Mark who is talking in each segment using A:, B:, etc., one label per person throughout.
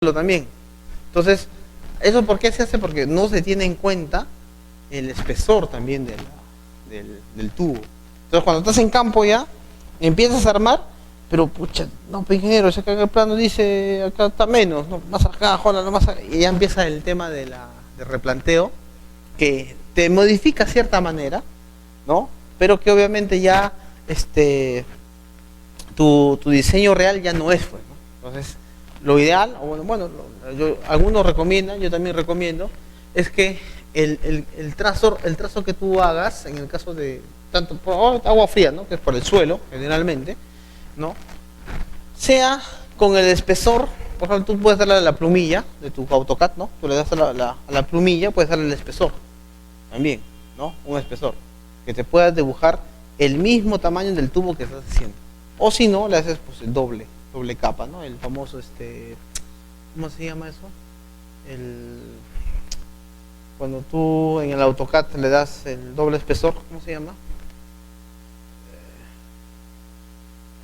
A: también. Entonces, ¿eso por qué se hace? Porque no se tiene en cuenta el espesor también del tubo. Entonces, cuando estás en campo ya, empiezas a armar, pero pucha, no, pues, ingeniero, si acá en el plano dice, acá está menos, no, más acá, joder, no más acá. Y ya empieza el tema del replanteo, que te modifica de cierta manera, ¿no? Pero que obviamente ya, tu diseño real ya no es, pues, ¿no? Entonces, lo ideal, o algunos recomiendan, yo también recomiendo, es que el trazo que tú hagas, en el caso de tanto por agua fría, ¿no? Que es por el suelo, generalmente, ¿no? Sea con el espesor, por ejemplo, tú puedes darle a la plumilla de tu AutoCAD, ¿no? Tú le das a la plumilla, puedes darle el espesor, también, ¿no? Un espesor, que te pueda dibujar el mismo tamaño del tubo que estás haciendo. O si no, le haces pues el doble capa, ¿no? El famoso, ¿cómo se llama eso? Cuando tú en el AutoCAD le das el doble espesor, ¿cómo se llama?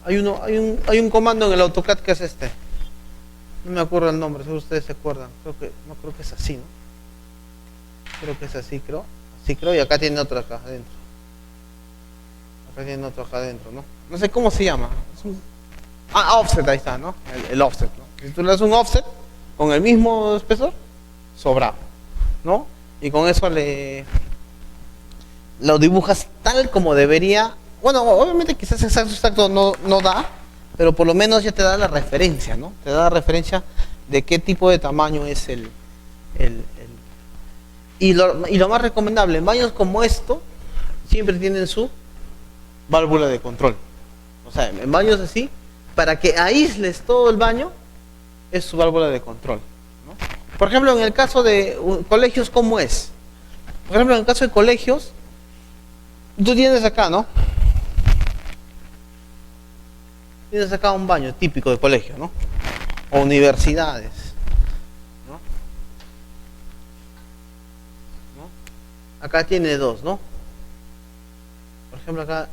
A: Hay un comando en el AutoCAD que es no me acuerdo el nombre, si ustedes se acuerdan. Creo que es así, ¿no? Creo que es así, creo, y acá tiene otro acá adentro. Acá tiene otro acá adentro, ¿no? No sé cómo se llama. Offset, ahí está, ¿no? El offset, ¿no? Si tú le das un offset con el mismo espesor, sobra, ¿no? Y con eso lo dibujas tal como debería. Bueno, obviamente quizás exacto no da, pero por lo menos ya te da la referencia, ¿no? Te da la referencia de qué tipo de tamaño es y lo más recomendable, en baños como esto, siempre tienen su válvula de control. O sea, en baños así, para que aísles todo el baño, es su válvula de control, ¿no? Por ejemplo, en el caso de colegios, ¿cómo es? Por ejemplo, en el caso de colegios, tú tienes acá, ¿no? Tienes acá un baño típico de colegio, ¿no? O universidades, ¿no? Acá tiene dos, ¿no? Por ejemplo, acá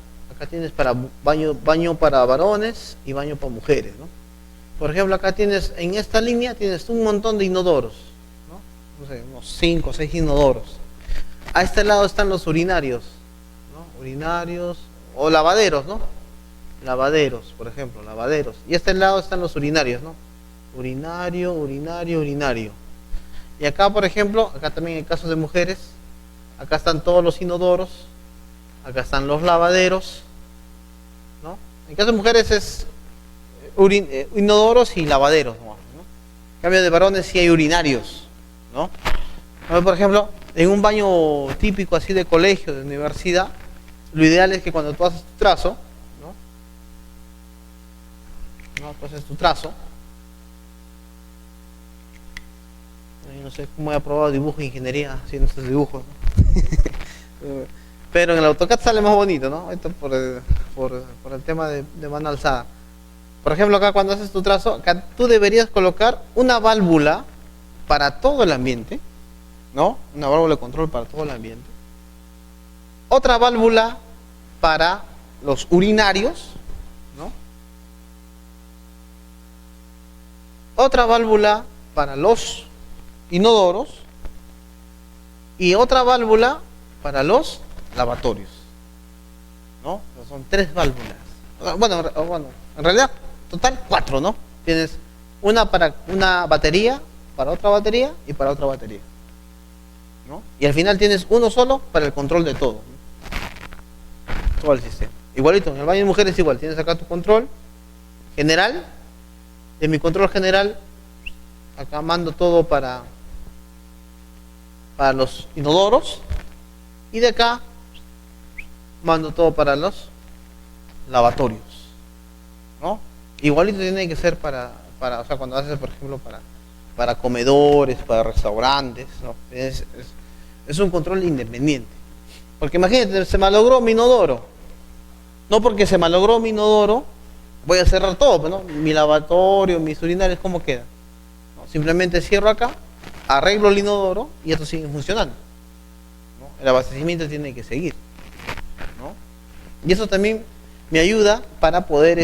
A: tienes para baño para varones y baño para mujeres, ¿no? Por ejemplo, acá tienes, en esta línea tienes un montón de inodoros, ¿no? No sé, unos 5 o 6 inodoros. A este lado están los urinarios, ¿no? Urinarios o lavaderos, ¿no? Lavaderos, por ejemplo, lavaderos. Y a este lado están los urinarios, ¿no? Urinario, urinario, urinario. Y acá, por ejemplo, acá también en casos de mujeres, acá están todos los inodoros, acá están los lavaderos, ¿no? En caso de mujeres es inodoros y lavaderos, ¿no? En cambio de varones sí hay urinarios, ¿no? Por ejemplo, en un baño típico así de colegio, de universidad, lo ideal es que cuando tú haces tu trazo, ¿no? Tú haces tu trazo. No sé cómo he aprobado dibujo e ingeniería haciendo estos dibujos, ¿no? Pero en el AutoCAD sale más bonito, ¿no? Esto por el tema de mano alzada. Por ejemplo, acá cuando haces tu trazo, acá tú deberías colocar una válvula para todo el ambiente, ¿no? Una válvula de control para todo el ambiente. Otra válvula para los urinarios, ¿no? Otra válvula para los inodoros y otra válvula para los lavatorios, ¿no? Son 3 válvulas. Bueno, en realidad, total 4, ¿no? Tienes una para una batería, para otra batería y para otra batería, ¿no? Y al final tienes uno solo para el control de todo, ¿no? Todo el sistema. Igualito, en el baño de mujeres igual, tienes acá tu control general. En mi control general, acá mando todo para los inodoros y de acá mando todo para los lavatorios, ¿no? Igualito tiene que ser o sea, cuando haces, por ejemplo, para comedores, para restaurantes, ¿no? Es un control independiente. Porque imagínate, se malogró mi inodoro. No porque se malogró mi inodoro, voy a cerrar todo, ¿no? Mi lavatorio, mis urinarios, ¿cómo quedan? ¿No? Simplemente cierro acá, arreglo el inodoro y esto sigue funcionando, ¿no? El abastecimiento tiene que seguir, ¿no? Y eso también me ayuda para poder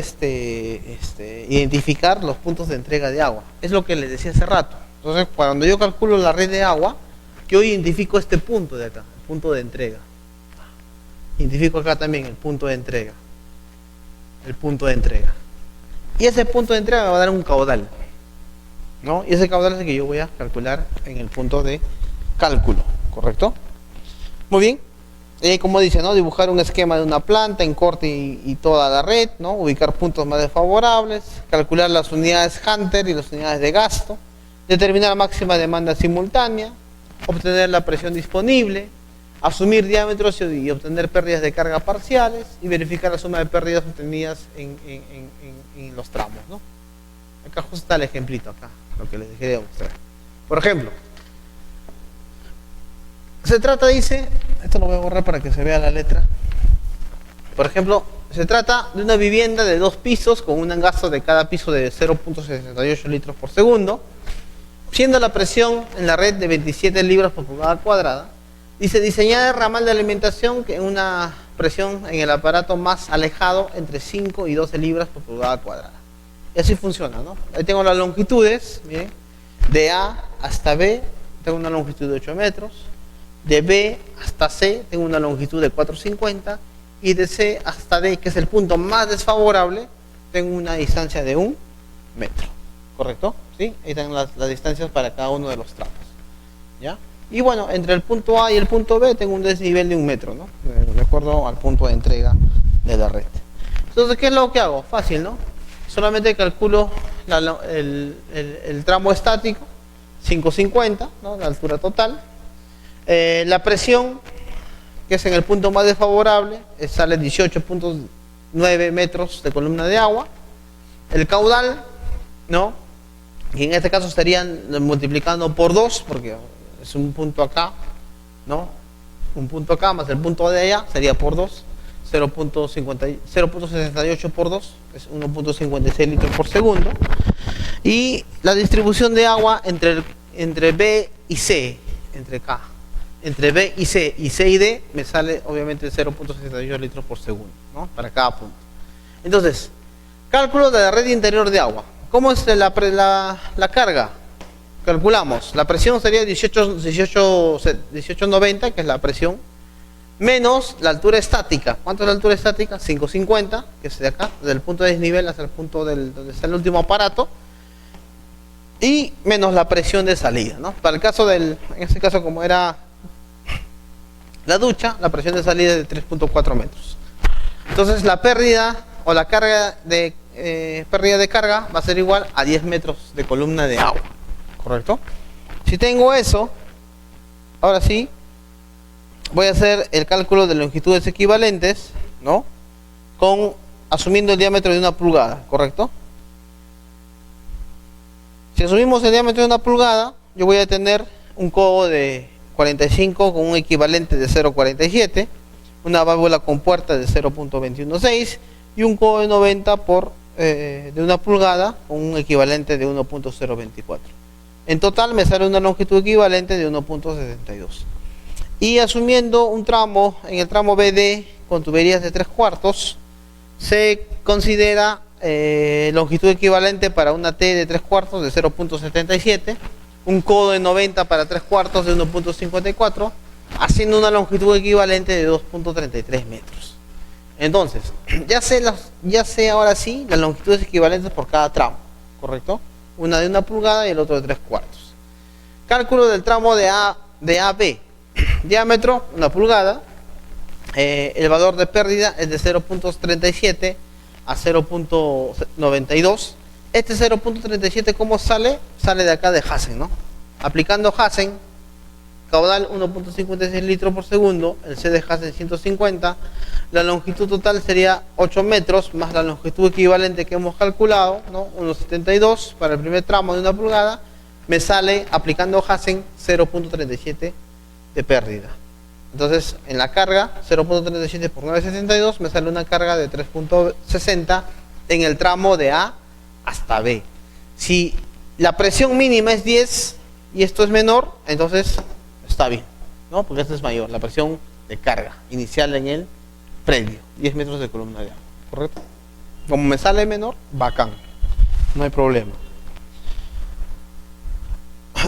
A: identificar los puntos de entrega de agua. Es lo que les decía hace rato. Entonces, cuando yo calculo la red de agua, yo identifico este punto de acá, el punto de entrega. Identifico acá también el punto de entrega. El punto de entrega. Y ese punto de entrega me va a dar un caudal, ¿no? Y ese caudal es el que yo voy a calcular en el punto de cálculo, ¿correcto? Muy bien. Como dice, ¿no? Dibujar un esquema de una planta en corte y toda la red, ¿no? Ubicar puntos más desfavorables, calcular las unidades Hunter y las unidades de gasto, determinar máxima demanda simultánea, obtener la presión disponible, asumir diámetros y obtener pérdidas de carga parciales y verificar la suma de pérdidas obtenidas en los tramos, ¿no? Acá justo está el ejemplito, acá, lo que les dejé de mostrar. Por ejemplo, se trata, dice, esto lo voy a borrar para que se vea la letra. Por ejemplo, se trata de una vivienda de 2 pisos con un gasto de cada piso de 0.68 litros por segundo, siendo la presión en la red de 27 libras por pulgada cuadrada. Dice, diseñar el ramal de alimentación que una presión en el aparato más alejado entre 5 y 12 libras por pulgada cuadrada. Y así funciona, ¿no? Ahí tengo las longitudes, miren, de A hasta B, tengo una longitud de 8 metros, de B hasta C, tengo una longitud de 4,50, y de C hasta D, que es el punto más desfavorable, tengo una distancia de 1 metro, ¿correcto? ¿Sí? Ahí están las distancias para cada uno de los tramos, ¿ya? Y bueno, entre el punto A y el punto B tengo un desnivel de 1 metro, ¿no? De acuerdo al punto de entrega de la red. Entonces, ¿qué es lo que hago? Fácil, ¿no? Solamente calculo el tramo estático, 5,50, ¿no? La altura total. La presión, que es en el punto más desfavorable, sale 18,9 metros de columna de agua. El caudal, ¿no? Y en este caso estarían multiplicando por 2, porque es un punto acá, ¿no? Un punto acá más el punto de allá sería por 2, 0.68 por 2 es 1.56 litros por segundo. Y la distribución de agua entre B y C, entre B y C y D me sale obviamente 0.68 litros por segundo, ¿no? Para cada punto. Entonces, cálculo de la red interior de agua. ¿Cómo es la carga? Calculamos, la presión sería 18,90, que es la presión, menos la altura estática. ¿Cuánto es la altura estática? 5,50, que es de acá, desde el punto de desnivel hasta el punto donde está el último aparato, y menos la presión de salida, ¿no? Para el caso en este caso, como era la ducha, la presión de salida es de 3,4 metros. Entonces la pérdida o la carga pérdida de carga va a ser igual a 10 metros de columna de agua, ¿correcto? Si tengo eso, ahora sí voy a hacer el cálculo de longitudes equivalentes, ¿no? Asumiendo el diámetro de 1 pulgada, ¿correcto? Si asumimos el diámetro de 1 pulgada, yo voy a tener un codo de 45 con un equivalente de 0,47, una válvula con puerta de 0.216 y un codo de 90 de 1 pulgada con un equivalente de 1.024. En total me sale una longitud equivalente de 1.72. Y asumiendo un tramo, en el tramo BD con tuberías de 3/4, se considera longitud equivalente para una T de 3/4 de 0.77, un codo de 90 para 3/4 de 1.54, haciendo una longitud equivalente de 2.33 metros. Entonces, ya sé ahora sí las longitudes equivalentes por cada tramo, ¿correcto? Una de 1 pulgada y el otro de 3/4. Cálculo del tramo de AB. Diámetro, 1 pulgada. El valor de pérdida es de 0.37 a 0.92. Este 0.37, ¿cómo sale? Sale de acá de Hassen, ¿no? Aplicando Hassen, caudal 1.56 litros por segundo, el C de Hassen 150, la longitud total sería 8 metros, más la longitud equivalente que hemos calculado, ¿no? 1.72 para el primer tramo de 1 pulgada, me sale, aplicando Hassen, 0.37 de pérdida. Entonces, en la carga, 0.37 por 9,62, me sale una carga de 3.60 en el tramo de A hasta B. Si la presión mínima es 10 y esto es menor, entonces está bien, ¿no? Porque esto es mayor, la presión de carga inicial en el predio, 10 metros de columna de agua. ¿correcto? Como me sale menor, bacán, no hay problema.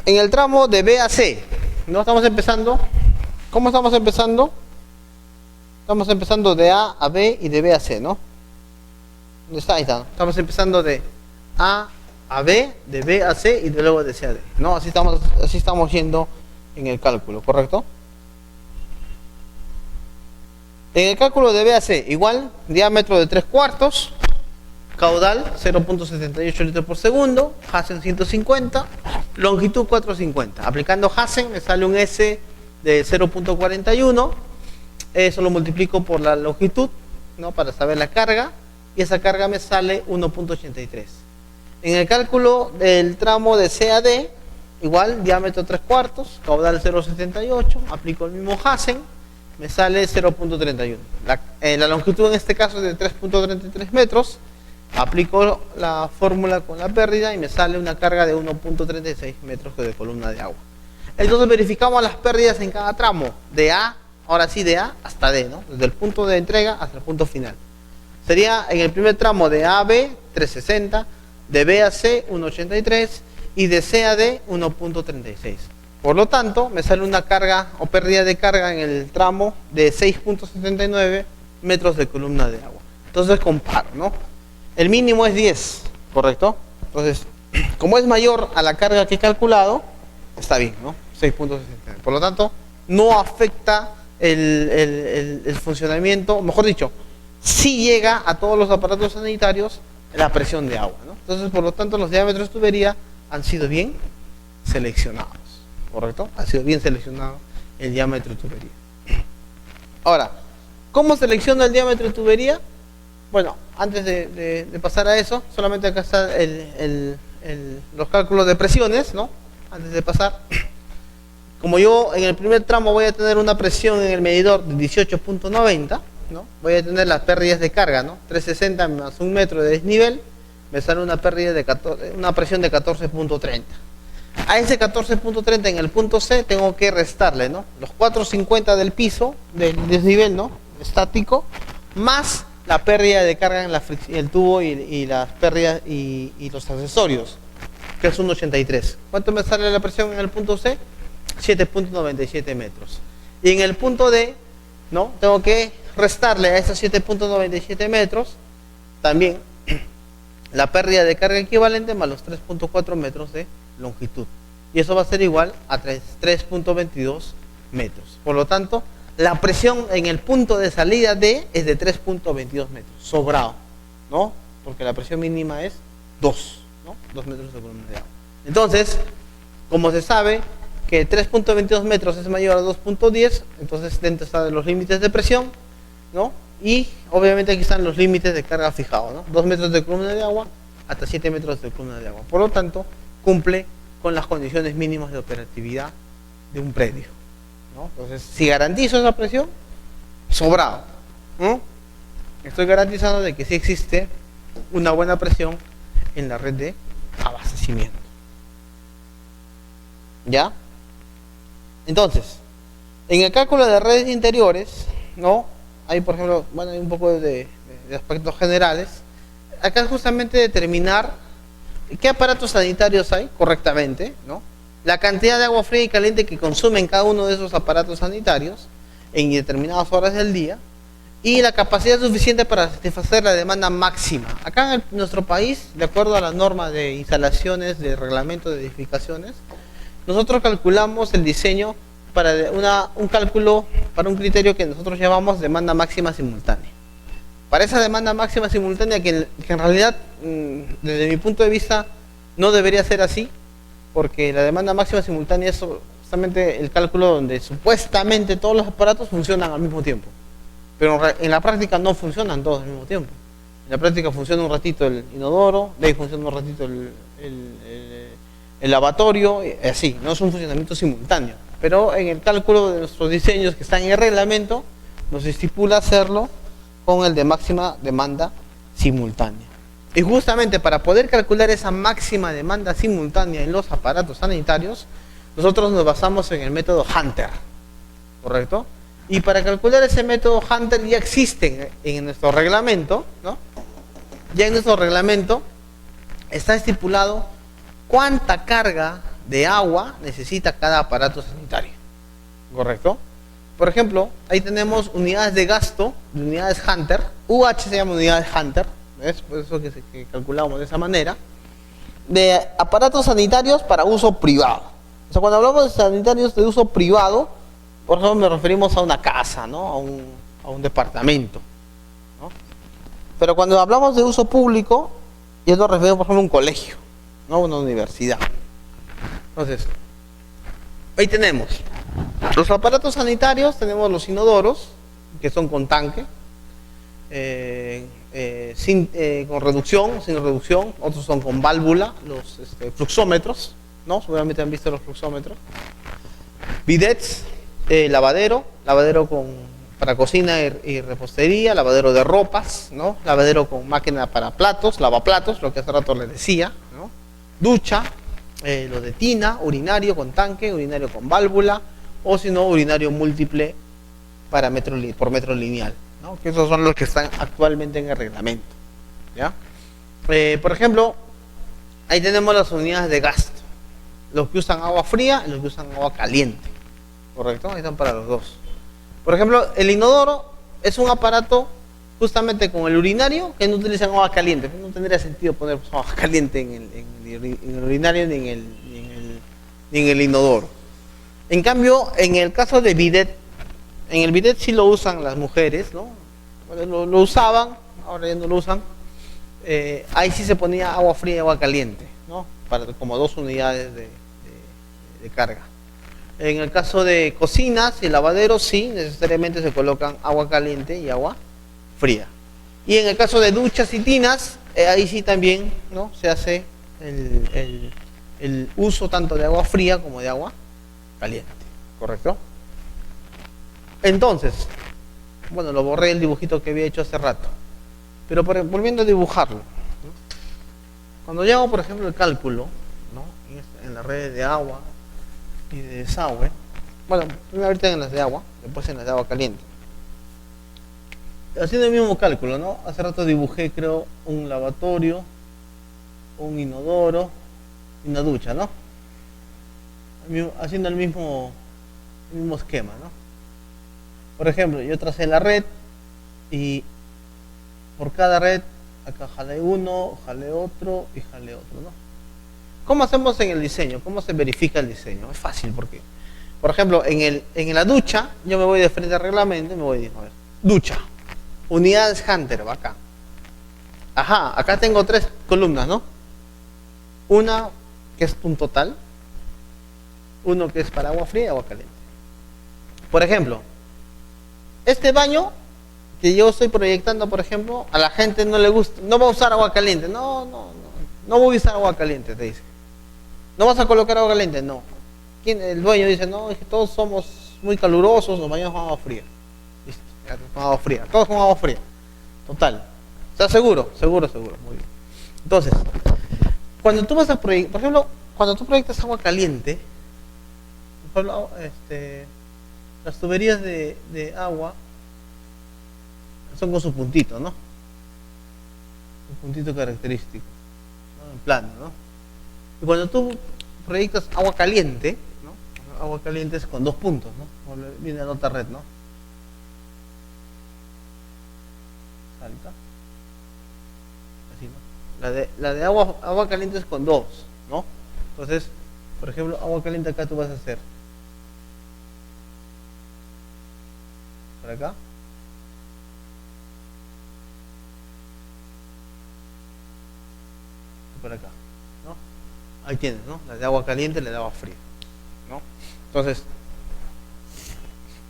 A: En el tramo de B a C, ¿no? Estamos empezando. ¿Cómo estamos empezando? Estamos empezando de A a B y de B a C, ¿no? ¿Dónde está? Ahí está. Estamos empezando de A a B, de B a C y de luego de C a D, ¿no? Así estamos yendo en el cálculo, ¿correcto? En el cálculo de B a C, igual, diámetro de 3/4, caudal 0.78 litros por segundo, Hassen 150, longitud 450. Aplicando Hassen me sale un S de 0.41, eso lo multiplico por la longitud, ¿no? Para saber la carga, y esa carga me sale 1.83. En el cálculo del tramo de C a D, igual, diámetro 3/4, caudal 0.78, aplico el mismo Hassen, me sale 0.31. La longitud en este caso es de 3.33 metros, aplico la fórmula con la pérdida y me sale una carga de 1.36 metros de columna de agua. Entonces verificamos las pérdidas en cada tramo, de A, ahora sí de A hasta D, ¿no? Desde el punto de entrega hasta el punto final. Sería en el primer tramo de A a B, 360, de B a C, 1.83 y de C a D, 1.36. Por lo tanto, me sale una carga o pérdida de carga en el tramo de 6.79 metros de columna de agua. Entonces comparo, ¿no? El mínimo es 10, ¿correcto? Entonces, como es mayor a la carga que he calculado, está bien, ¿no? 6.69. Por lo tanto, no afecta el funcionamiento, mejor dicho, sí llega a todos los aparatos sanitarios la presión de agua, ¿no? Entonces, por lo tanto, los diámetros de tubería han sido bien seleccionados, ¿correcto? Ha sido bien seleccionado el diámetro de tubería. Ahora, ¿cómo selecciono el diámetro de tubería? Bueno, antes de pasar a eso, solamente acá está los cálculos de presiones, ¿no? Antes de pasar, como yo en el primer tramo voy a tener una presión en el medidor de 18.90, ¿no? Voy a tener las pérdidas de carga, ¿no? 360 más 1 metro de desnivel, me sale una pérdida de una presión de 14.30. A ese 14.30 en el punto C tengo que restarle, ¿no? Los 4.50 del piso, del desnivel, ¿no? Estático, más la pérdida de carga en el tubo y las pérdidas y los accesorios, que es un 83. ¿Cuánto me sale la presión en el punto C? 7.97 metros. Y en el punto D, ¿no? Tengo que restarle a esos 7.97 metros también la pérdida de carga equivalente más los 3.4 metros de longitud. Y eso va a ser igual a 3.22 metros. Por lo tanto, la presión en el punto de salida D es de 3.22 metros, sobrado, ¿no? Porque la presión mínima es 2, ¿no? 2 metros de columna de agua. Entonces, como se sabe que 3.22 metros es mayor a 2.10, entonces dentro están los límites de presión, ¿no? Y obviamente aquí están los límites de carga fijados, ¿no? 2 metros de columna de agua hasta 7 metros de columna de agua. Por lo tanto, cumple con las condiciones mínimas de operatividad de un predio, ¿no? Entonces, si garantizo esa presión, sobrado, ¿no? Estoy garantizando de que sí existe una buena presión en la red de abastecimiento. ¿Ya? Entonces, en el cálculo de redes interiores, ¿no? Hay, por ejemplo, bueno, hay un poco de aspectos generales. Acá es justamente determinar qué aparatos sanitarios hay correctamente, ¿no? La cantidad de agua fría y caliente que consumen cada uno de esos aparatos sanitarios en determinadas horas del día y la capacidad suficiente para satisfacer la demanda máxima. Acá en nuestro país, de acuerdo a la norma de instalaciones, de reglamento de edificaciones, nosotros calculamos el diseño para un cálculo, para un criterio que nosotros llamamos demanda máxima simultánea. Para esa demanda máxima simultánea, que en realidad, desde mi punto de vista, no debería ser así, porque la demanda máxima simultánea es justamente el cálculo donde supuestamente todos los aparatos funcionan al mismo tiempo. Pero en la práctica no funcionan todos al mismo tiempo. En la práctica funciona un ratito el inodoro, de ahí funciona un ratito el lavatorio, así, no es un funcionamiento simultáneo. Pero en el cálculo de nuestros diseños que están en el reglamento, nos estipula hacerlo con el de máxima demanda simultánea. Y justamente para poder calcular esa máxima demanda simultánea en los aparatos sanitarios, nosotros nos basamos en el método Hunter, ¿correcto? Y para calcular ese método Hunter ya existe en nuestro reglamento, ¿no? Ya en nuestro reglamento está estipulado cuánta carga de agua necesita cada aparato sanitario. ¿Correcto? Por ejemplo, ahí tenemos unidades de gasto, de unidades Hunter. UH se llama unidades Hunter, ¿ves? Por eso que calculamos de esa manera. De aparatos sanitarios para uso privado. O sea, cuando hablamos de sanitarios de uso privado, por ejemplo, nos referimos a una casa, ¿no? A un departamento, ¿no? Pero cuando hablamos de uso público, ya nos referimos, por ejemplo, a un colegio, ¿no? Una universidad. Entonces, ahí tenemos los aparatos sanitarios, tenemos los inodoros, que son con tanque, con reducción, sin reducción, otros son con válvula, los fluxómetros, ¿no? Seguramente han visto los fluxómetros. Bidets, lavadero para cocina y repostería, lavadero de ropas, ¿no? Lavadero con máquina para platos, lavaplatos, lo que hace rato les decía, ¿no? Ducha, lo de tina, urinario con tanque, urinario con válvula, o si no, urinario múltiple por metro lineal, ¿no? Que esos son los que están actualmente en el reglamento, ¿ya? Por ejemplo, ahí tenemos las unidades de gasto, los que usan agua fría y los que usan agua caliente, ¿correcto? Ahí están para los dos. Por ejemplo, el inodoro es un aparato justamente con el urinario que no utilizan agua caliente. No tendría sentido poner agua caliente en el urinario ni en el inodoro. En cambio, en el caso de bidet, en el bidet sí lo usan las mujeres, ¿no? Bueno, lo usaban, ahora ya no lo usan. Ahí sí se ponía agua fría y agua caliente, ¿no? Como dos unidades de carga. En el caso de cocinas y lavaderos, sí, necesariamente se colocan agua caliente y agua fría. Y en el caso de duchas y tinas, ahí sí también, ¿no? Se hace el uso tanto de agua fría como de agua caliente, ¿correcto? Entonces, bueno, lo borré el dibujito que había hecho hace rato, pero volviendo a dibujarlo, ¿no? Cuando yo hago, por ejemplo, el cálculo, ¿no? En las redes de agua y de desagüe, bueno, primero ahorita en las de agua, después en las de agua caliente, haciendo el mismo cálculo, ¿no? Hace rato dibujé, creo, un lavatorio, un inodoro y una ducha, ¿no? Haciendo el mismo esquema, ¿no? Por ejemplo, yo tracé la red y por cada red acá jalé uno, jalé otro y jalé otro, ¿no? ¿Cómo hacemos en el diseño? ¿Cómo se verifica el diseño? Es fácil porque, por ejemplo, en la ducha, yo me voy de frente al reglamento y me voy a decir, a ver, ducha, unidades Hunter, va acá. Ajá, acá tengo 3 columnas, ¿no? Una que es un total, uno que es para agua fría y agua caliente. Por ejemplo, este baño que yo estoy proyectando, por ejemplo, a la gente no le gusta, no va a usar agua caliente, no voy a usar agua caliente, te dice. ¿No vas a colocar agua caliente? No. El dueño dice, no, es que todos somos muy calurosos, nos bañamos con agua fría. Listo, ya, con agua fría, todos con agua fría. Total. ¿Estás seguro? Seguro, muy bien. Entonces, cuando tú vas a proyectar, por ejemplo, cuando tú proyectas agua caliente, por ejemplo, las tuberías de agua son con su puntito, ¿no? Un puntito característico, ¿no? En plano, ¿no? Y cuando tú proyectas agua caliente, ¿no? Agua caliente es con 2 puntos, ¿no? Como viene la otra red, ¿no? Salta. Así, ¿no? La de agua caliente es con 2, ¿no? Entonces, por ejemplo, agua caliente acá tú vas a hacer. Por acá. Y por acá, ¿no? Ahí tienes, ¿no? La de agua caliente y la de agua fría, ¿no? Entonces,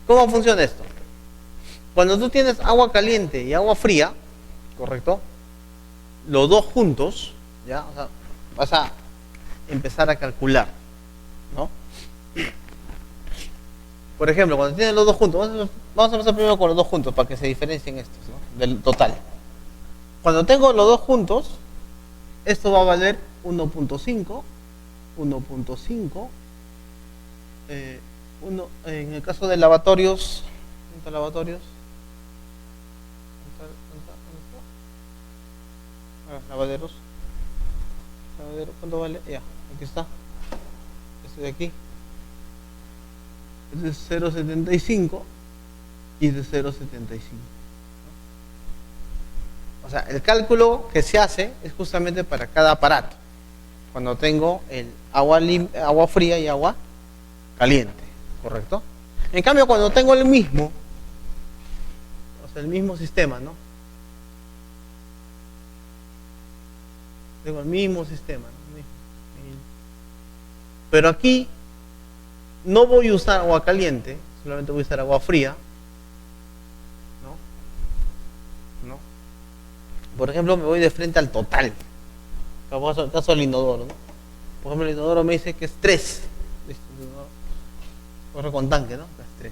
A: ¿cómo funciona esto? Cuando tú tienes agua caliente y agua fría, ¿correcto? Los dos juntos, ¿ya? O sea, vas a empezar a calcular, ¿no? Por ejemplo, cuando tienes los dos juntos, vamos a empezar primero con los dos juntos para que se diferencien estos, ¿no? Del total. Cuando tengo los dos juntos, esto va a valer 1.5, 1.5, en el caso de lavatorios, ¿Cuántos lavatorios? Lavaderos. ¿Cuánto vale? Ya, aquí está. Este de aquí. Este es 0,75 y de 0,75. O sea, el cálculo que se hace es justamente para cada aparato. Cuando tengo el agua fría y agua caliente, ¿correcto? En cambio, cuando tengo el mismo, o sea, el mismo sistema, ¿no? Tengo el mismo sistema, ¿no? Pero aquí no voy a usar agua caliente, solamente voy a usar agua fría, ¿no? Por ejemplo, me voy de frente al total. Caso del inodoro, ¿no? Por ejemplo, el inodoro me dice que es 3. Listo, corre con tanque, ¿no? Es 3.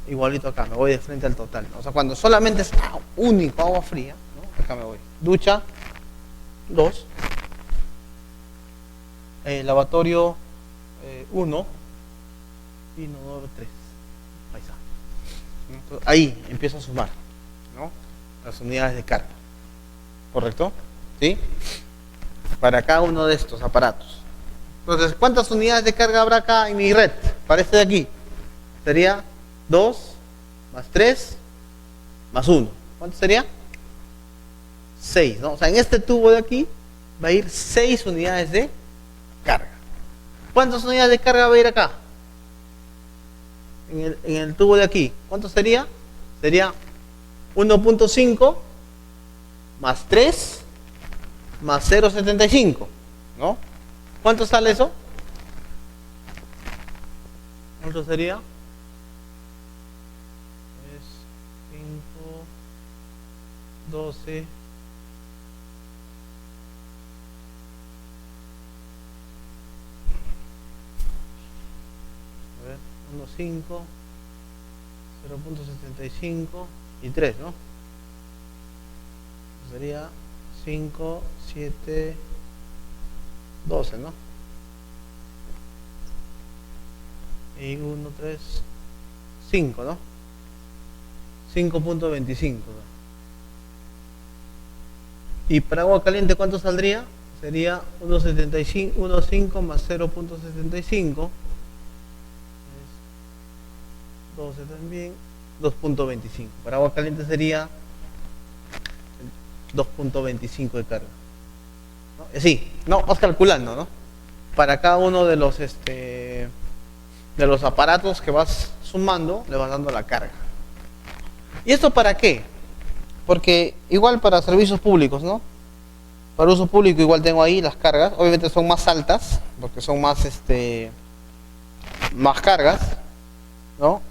A: Igualito acá, me voy de frente al total, ¿no? O sea, cuando solamente es único agua fría, ¿no? Acá me voy. Ducha, 2. Lavatorio, 1. Inodoro, 3. Ahí está. Entonces, ahí empiezo a sumar, ¿no? Las unidades de carga. ¿Correcto? ¿Sí? Para cada uno de estos aparatos. Entonces, ¿cuántas unidades de carga habrá acá en mi red? Para este de aquí. Sería 2 más 3 más 1. ¿Cuánto sería? 6, ¿no? O sea, en este tubo de aquí va a ir 6 unidades de carga. ¿Cuántas unidades de carga va a ir acá? En el tubo de aquí. ¿Cuánto sería? Sería 1.5 más 3 más 0,75, ¿no? ¿Cuánto sale eso? ¿Cuánto sería? Es 5, 12. A ver, 1,5, 0.75 y 3, ¿no? Sería 5, 7, 12, ¿no? Y 1, 3, 5, ¿no? 5.25, ¿no? Y para agua caliente, ¿cuánto saldría? Sería 1.5 más 0.75. 12 también. 2.25. Para agua caliente sería 2.25 de carga, ¿no? Sí, no, vas calculando, ¿no? Para cada uno de los aparatos que vas sumando, le vas dando la carga. ¿Y esto para qué? Porque igual para servicios públicos, ¿no? Para uso público igual tengo ahí las cargas, obviamente son más altas, porque son más más cargas, ¿no?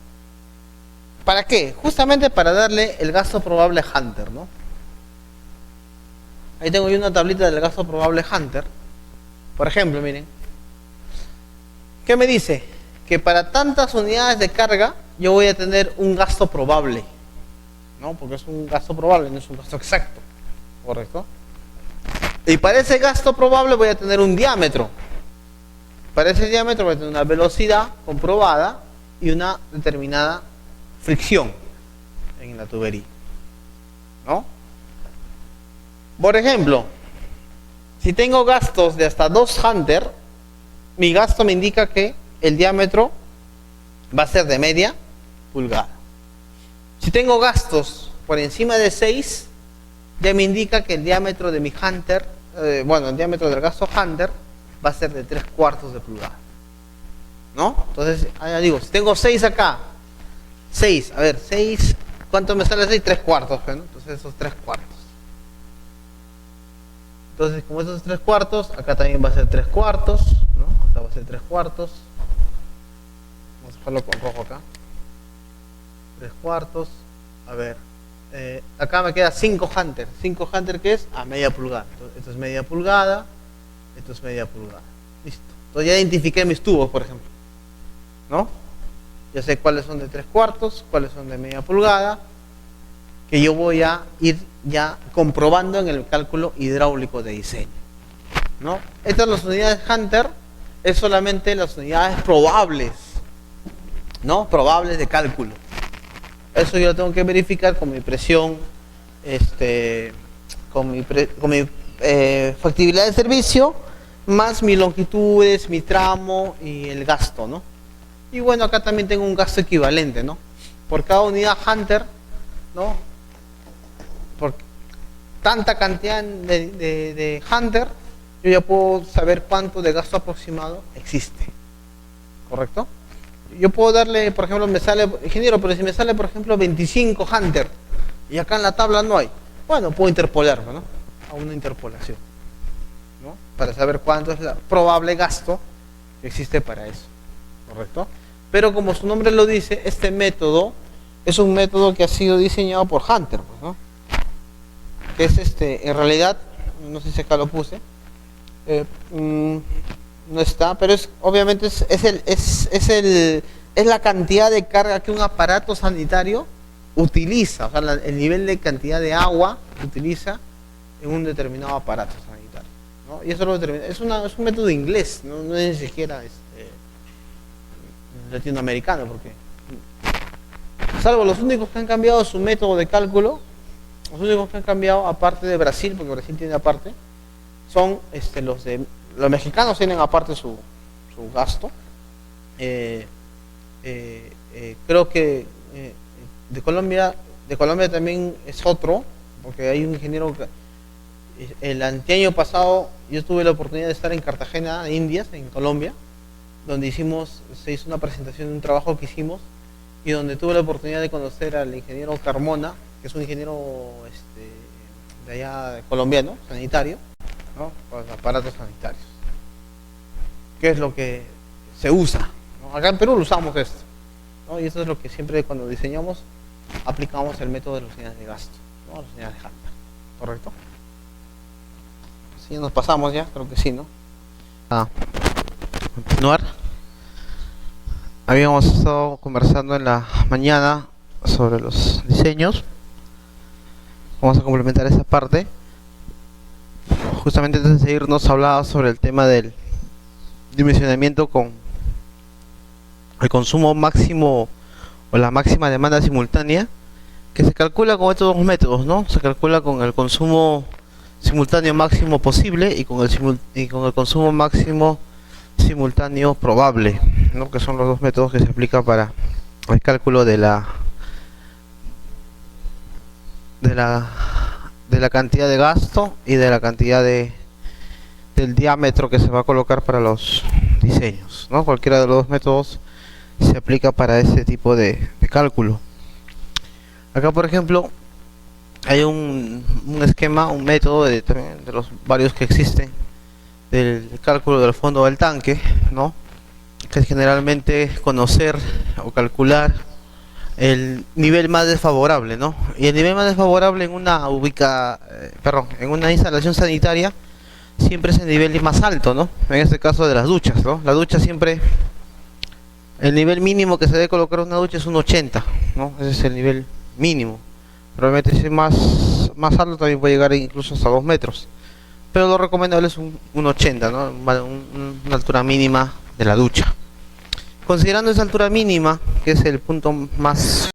A: ¿Para qué? Justamente para darle el gasto probable Hunter, ¿no? Ahí tengo yo una tablita del gasto probable Hunter. Por ejemplo, miren. ¿Qué me dice? Que para tantas unidades de carga yo voy a tener un gasto probable, ¿no? Porque es un gasto probable, no es un gasto exacto. ¿Correcto? Y para ese gasto probable voy a tener un diámetro. Para ese diámetro voy a tener una velocidad comprobada y una determinada fricción en la tubería, ¿no? Por ejemplo, si tengo gastos de hasta 2 Hunter, mi gasto me indica que el diámetro va a ser de media pulgada. Si tengo gastos por encima de 6, ya me indica que el diámetro de mi Hunter, el diámetro del gasto Hunter va a ser de 3/4 de pulgada, ¿no? Entonces, ya digo, si tengo 6 acá, 6, a ver, 6, ¿cuánto me sale 6? 3/4, ¿no? Entonces esos 3/4. Entonces, como esos 3/4, acá también va a ser 3/4, ¿no? Acá va a ser 3/4. Vamos a dejarlo con rojo acá. 3/4. A ver, acá me queda 5 Hunter. 5 Hunter, ¿qué es? A media pulgada. Entonces, esto es media pulgada, esto es media pulgada. Listo. Entonces ya identifiqué mis tubos, por ejemplo, ¿no? Ya sé cuáles son de 3/4, cuáles son de media pulgada, que yo voy a ir ya comprobando en el cálculo hidráulico de diseño, ¿no? Estas las unidades Hunter, es solamente las unidades probables. ¿no? Probables de cálculo. Eso yo lo tengo que verificar con mi presión, con mi factibilidad de servicio, más mis longitudes, mi tramo y el gasto, ¿no? Y bueno, acá también tengo un gasto equivalente, ¿no? Por cada unidad Hunter, ¿no? Por tanta cantidad de Hunter, yo ya puedo saber cuánto de gasto aproximado existe, ¿correcto? Yo puedo darle, por ejemplo, me sale, ingeniero, pero si me sale, por ejemplo, 25 Hunter y acá en la tabla no hay, bueno, puedo interpolarlo, ¿no? A una interpolación, ¿no? Para saber cuánto es el probable gasto que existe para eso, ¿correcto? Pero como su nombre lo dice, este método es un método que ha sido diseñado por Hunter, pues, ¿no? Que es en realidad, no sé si acá lo puse, no está, pero es obviamente es la cantidad de carga que un aparato sanitario utiliza, o sea, el nivel de cantidad de agua que utiliza en un determinado aparato sanitario, ¿no? Y eso lo determina, es un método inglés, no es ni siquiera latinoamericano, porque salvo los únicos que han cambiado su método de cálculo, los únicos que han cambiado, aparte de Brasil, porque Brasil tiene aparte, son los mexicanos tienen aparte su gasto. Creo que de Colombia también es otro, porque hay un ingeniero que el anteaño pasado yo tuve la oportunidad de estar en Cartagena, Indias, en Colombia, donde se hizo una presentación de un trabajo que hicimos y donde tuve la oportunidad de conocer al ingeniero Carmona, que es un ingeniero de allá colombiano, sanitario, ¿no? Para los aparatos sanitarios. ¿Qué es lo que se usa? ¿No? Acá en Perú lo usamos esto, ¿no? Y eso es lo que siempre cuando diseñamos aplicamos el método de las unidades de gasto, ¿no? Las unidades de Hunter, ¿correcto? Si nos pasamos ya, creo que sí, ¿no? Continuar. Habíamos estado conversando en la mañana sobre los diseños. Vamos a complementar esa parte. Justamente antes de seguirnos hablaba sobre el tema del dimensionamiento con el consumo máximo o la máxima demanda simultánea, que se calcula con estos dos métodos, ¿no? Se calcula con el consumo simultáneo máximo posible y con el consumo máximo simultáneo probable, ¿no? Que son los dos métodos que se aplican para el cálculo de la cantidad de gasto y de la cantidad del diámetro que se va a colocar para los diseños, ¿no? Cualquiera de los dos métodos se aplica para este tipo de cálculo. Acá, por ejemplo, hay un esquema, un método de los varios que existen del cálculo del fondo del tanque, ¿no? Que es generalmente conocer o calcular el nivel más desfavorable, ¿no? Y el nivel más desfavorable en en una instalación sanitaria siempre es el nivel más alto, ¿no? En este caso de las duchas, ¿no? La ducha siempre, el nivel mínimo que se debe colocar en una ducha es un 80, ¿no? Ese es el nivel mínimo. Probablemente si es más alto también puede llegar incluso hasta 2 metros. Pero lo recomendable es un 80, ¿no? Una altura mínima de la ducha. Considerando esa altura mínima, que es el punto más